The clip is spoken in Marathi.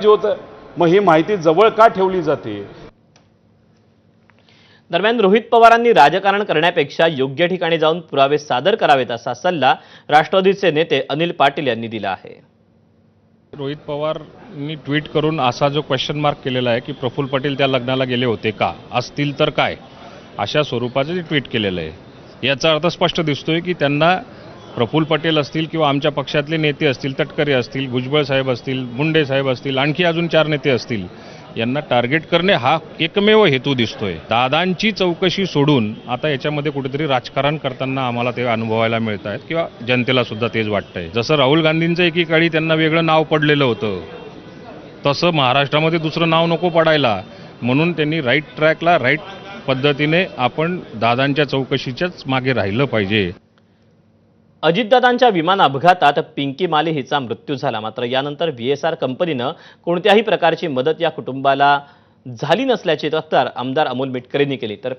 होतं, मग ही माहिती जवळ का ठेवली जाते? दरम्यान रोहित पवारांनी राजकारण करण्यापेक्षा योग्य ठिकाणी जाऊन पुरावे सादर करावेत असा सल्ला राष्ट्रवादीचे नेते अनिल पाटील यांनी दिला आहे। रोहित पवारनी ट्विट करून असा जो क्वेश्चन मार्क केलेला आहे की प्रफुल्ल पटेल त्या लग्नाला गेले होते का, असतील तर काय, अशा स्वरूपाचं जे ट्विट केलेलं आहे। याचा अर्थ स्पष्ट दिसतोय की त्यांना प्रफुल्ल पटेल असतील किंवा आमच्या पक्षातले नेते असतील, तटकरे असतील, भुजबळ साहेब असतील, मुंडे साहेब असतील, आणखी अजून 4 नेते असतील, यांना टार्गेट करणे हा एकमेव हेतू दिसतोय। दादांची चौकशी सोडून आता याच्यामध्ये कुठेतरी राजकारण करताना आम्हाला ते अनुभवायला मिळत आहेत किंवा जनतेला सुद्धा तेच वाटतंय। जसं राहुल गांधींचं एकीकाळी त्यांना वेगळं नाव पडलेलं होतं, तसं महाराष्ट्रामध्ये दुसरं नाव नको पडायला म्हणून त्यांनी राईट ट्रॅकला राईट पद्धतीने आपण दादांच्या चौकशीच्याच मागे राहिलं पाहिजे। अजितदादांच्या विमान अपघातात पिंकी माली हिचा मृत्यू झाला, मात्र यानंतर VSR कंपनीनं कोणत्याही प्रकारची मदत या कुटुंबाला झाली नसल्याची तक्रार आमदार अमोल मिटकरींनी केली। तर